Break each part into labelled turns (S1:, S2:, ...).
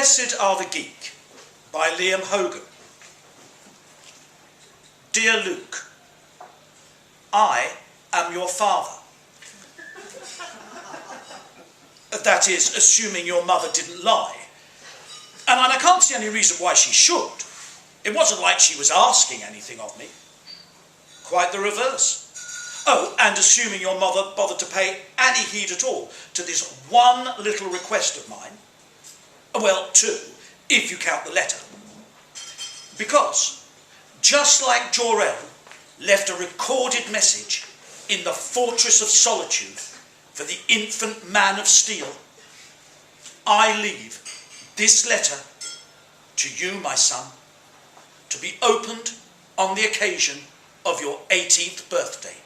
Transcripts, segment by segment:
S1: Blessed Are the Geek by Liam Hogan. Dear Luke, I am your father. That is, assuming your mother didn't lie. And I can't see any reason why she should. It wasn't like she was asking anything of me. Quite the reverse. Oh, and assuming your mother bothered to pay any heed at all to this one little request of mine. Well, two, if you count the letter. Because, just like Jor-El left a recorded message in the Fortress of Solitude for the infant man of steel, I leave this letter to you, my son, to be opened on the occasion of your 18th birthday.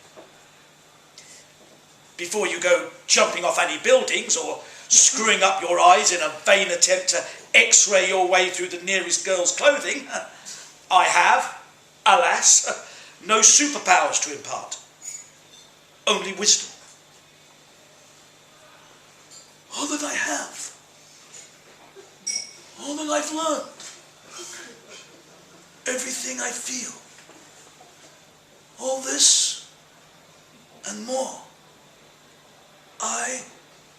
S1: Before you go jumping off any buildings or screwing up your eyes in a vain attempt to x-ray your way through the nearest girl's clothing, I have, alas, no superpowers to impart. Only wisdom. All that I have, all that I've learned, everything I feel, all this and more, I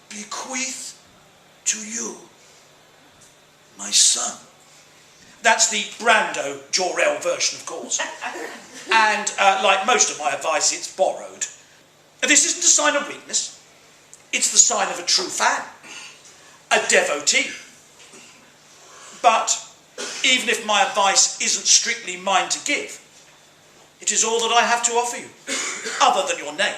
S1: bequeath to you, my son. That's the Brando Jor-El version, of course. And like most of my advice, it's borrowed. This isn't a sign of weakness. It's the sign of a true fan, a devotee. But even if my advice isn't strictly mine to give, it is all that I have to offer you, other than your name.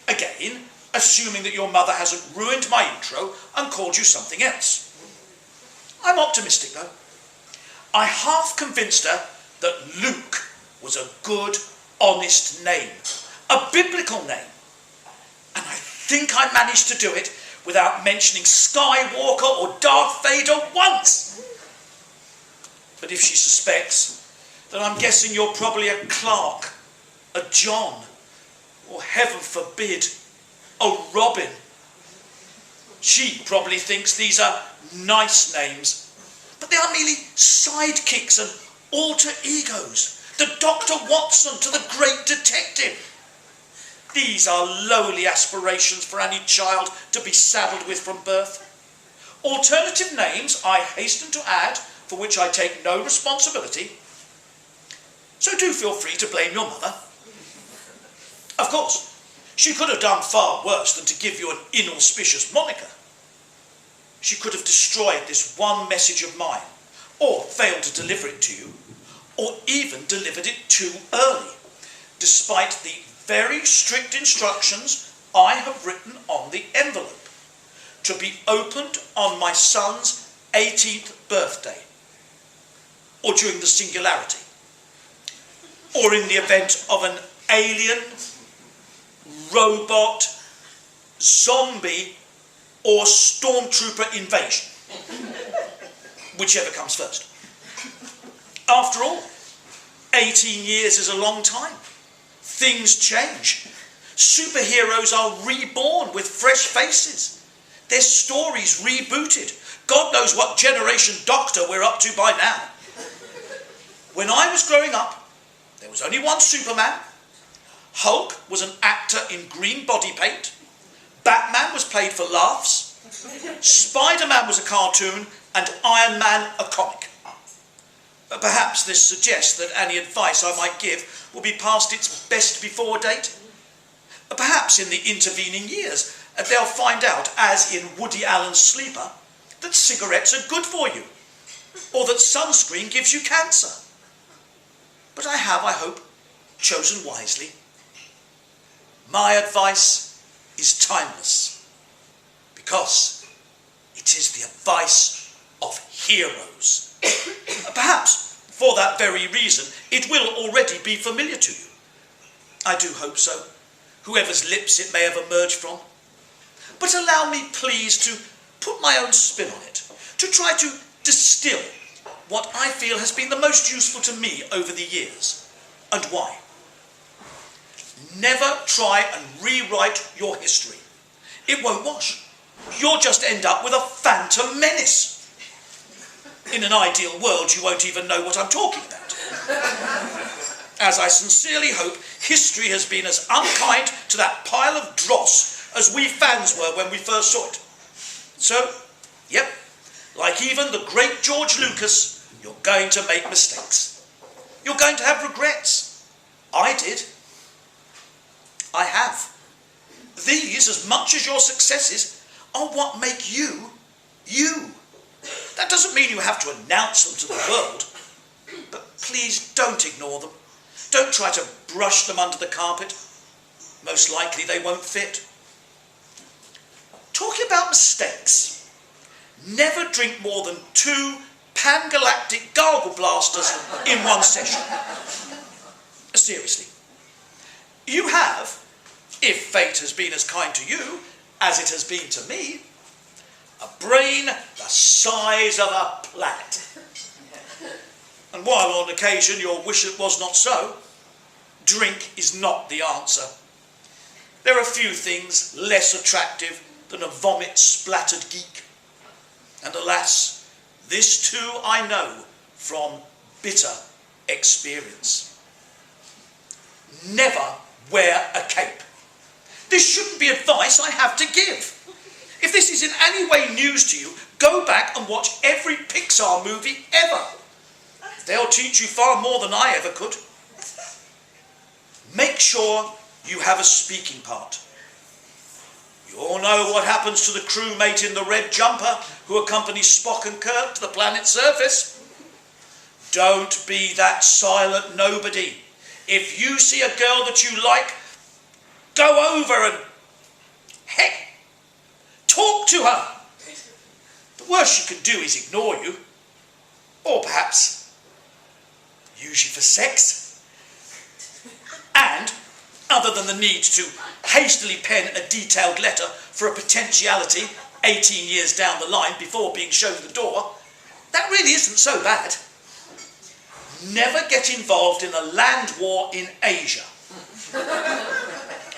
S1: Again, assuming that your mother hasn't ruined my intro and called you something else. I'm optimistic, though. I half convinced her that Luke was a good, honest name, a biblical name. And I think I managed to do it without mentioning Skywalker or Darth Vader once. But if she suspects, then I'm guessing you're probably a Clark, a John, or heaven forbid, a Robin. She probably thinks these are nice names, but they are merely sidekicks and alter egos. The Dr. Watson to the great detective. These are lowly aspirations for any child to be saddled with from birth. Alternative names, I hasten to add, for which I take no responsibility. So do feel free to blame your mother. Of course, she could have done far worse than to give you an inauspicious moniker. She could have destroyed this one message of mine, or failed to deliver it to you, or even delivered it too early, despite the very strict instructions I have written on the envelope, to be opened on my son's 18th birthday, or during the singularity, or in the event of an alien, robot, zombie, or stormtrooper invasion, whichever comes first. After all, 18 years is a long time. Things change. Superheroes are reborn with fresh faces. Their stories rebooted. God knows what generation Doctor we're up to by now. When I was growing up, there was only one Superman. Hulk was an actor in green body paint. Batman was played for laughs. Spider-Man was a cartoon, and Iron Man a comic. Perhaps this suggests that any advice I might give will be past its best before date. Perhaps in the intervening years they'll find out, as in Woody Allen's Sleeper, that cigarettes are good for you, or that sunscreen gives you cancer. But I have, I hope, chosen wisely. My advice is timeless, because it is the advice of heroes. Perhaps, for that very reason, it will already be familiar to you. I do hope so, whoever's lips it may have emerged from. But allow me, please, to put my own spin on it, to try to distill what I feel has been the most useful to me over the years, and why. Never try and rewrite your history. It won't wash. You'll just end up with a phantom menace. In an ideal world, you won't even know what I'm talking about. As I sincerely hope history has been as unkind to that pile of dross as we fans were when we first saw it. So, yep, like even the great George Lucas, you're going to make mistakes. You're going to have regrets. I did. I have. These, as much as your successes, are what make you, you. That doesn't mean you have to announce them to the world, but please don't ignore them. Don't try to brush them under the carpet. Most likely they won't fit. Talking about mistakes, never drink more than 2 pan-galactic gargle blasters in one session. Seriously. You have, if fate has been as kind to you as it has been to me, a brain the size of a planet. And while on occasion you'll wish it was not so, drink is not the answer. There are few things less attractive than a vomit-splattered geek. And alas, this too I know from bitter experience. Never wear a cape. This shouldn't be advice I have to give. If this is in any way news to you, go back and watch every Pixar movie ever. They'll teach you far more than I ever could. Make sure you have a speaking part. You all know what happens to the crewmate in the red jumper who accompanies Spock and Kirk to the planet's surface. Don't be that silent nobody. If you see a girl that you like, go over and, heck, talk to her. The worst you can do is ignore you. Or perhaps use you for sex. And, other than the need to hastily pen a detailed letter for a potentiality 18 years down the line before being shown the door, that really isn't so bad. Never get involved in a land war in Asia.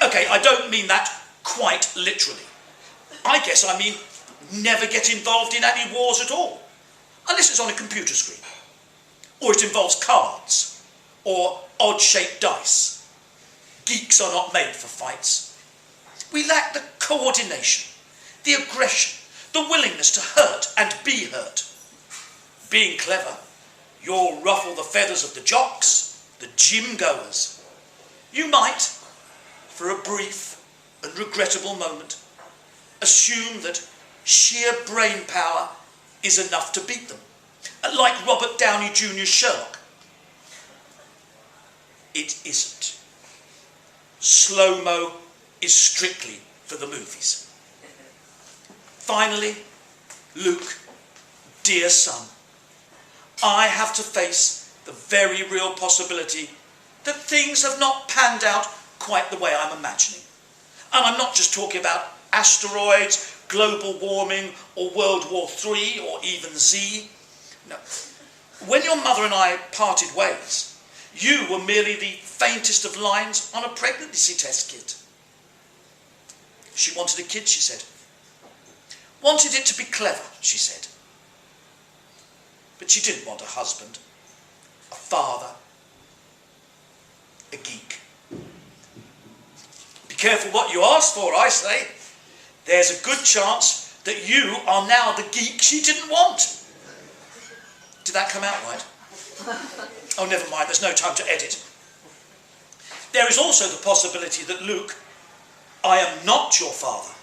S1: Okay, I don't mean that quite literally. I guess I mean never get involved in any wars at all, unless it's on a computer screen, or it involves cards, or odd-shaped dice. Geeks are not made for fights. We lack the coordination, the aggression, the willingness to hurt and be hurt. Being clever, you'll ruffle the feathers of the jocks, the gym goers. You might, for a brief and regrettable moment, assume that sheer brain power is enough to beat them, like Robert Downey Jr.'s Sherlock. It isn't. Slow-mo is strictly for the movies. Finally, Luke, dear son, I have to face the very real possibility that things have not panned out quite the way I'm imagining. And I'm not just talking about asteroids, global warming, or World War III, or even Z. No. When your mother and I parted ways, you were merely the faintest of lines on a pregnancy test kit. She wanted a kid, she said. Wanted it to be clever, she said. But she didn't want a husband, a father, a geek. Be careful what you ask for, I say. There's a good chance that you are now the geek she didn't want. Did that come out right? Oh, never mind, there's no time to edit. There is also the possibility that, Luke, I am not your father.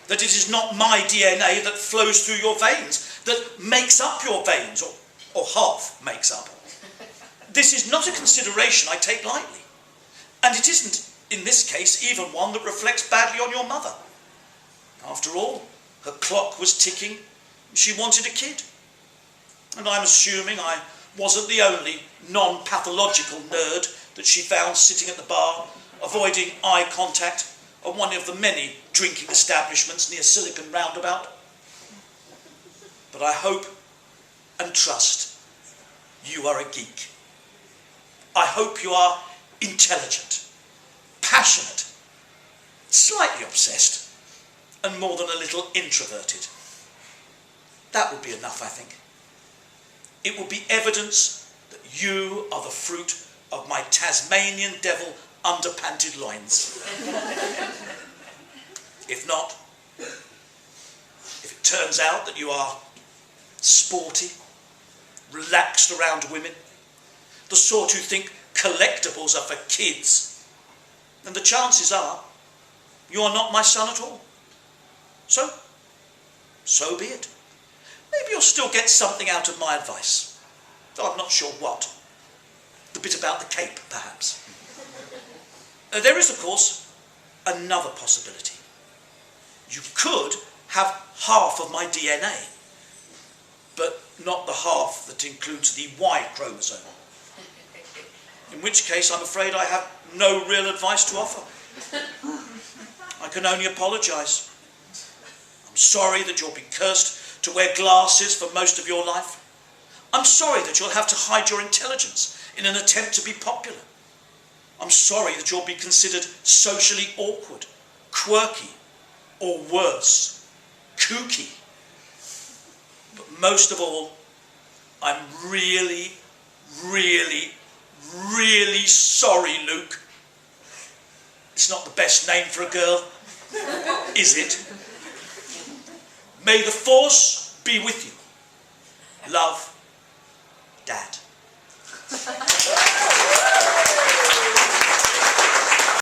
S1: That it is not my DNA that flows through your veins, that makes up your veins, or half makes up. This is not a consideration I take lightly. And it isn't, in this case, even one that reflects badly on your mother. After all, her clock was ticking, and she wanted a kid. And I'm assuming I wasn't the only non-pathological nerd that she found sitting at the bar, avoiding eye contact at one of the many drinking establishments near Silicon Roundabout. But I hope and trust you are a geek. I hope you are intelligent, passionate, slightly obsessed, and more than a little introverted. That would be enough, I think. it will be evidence that you are the fruit of my Tasmanian devil underpanted loins. If not, if it turns out that you are sporty, relaxed around women, the sort who think collectibles are for kids, then the chances are you are not my son at all. So be it. Maybe you'll still get something out of my advice, though I'm not sure what. The bit about the cape, perhaps. There is, of course, another possibility. You could have half of my DNA, but not the half that includes the Y chromosome. In which case, I'm afraid I have no real advice to offer. I can only apologise. I'm sorry that you'll be cursed to wear glasses for most of your life. I'm sorry that you'll have to hide your intelligence in an attempt to be popular. I'm sorry that you'll be considered socially awkward, quirky, or worse, kooky. But most of all, I'm really, really, really sorry, Luke. It's not the best name for a girl, is it? May the force be with you. Love, Dad.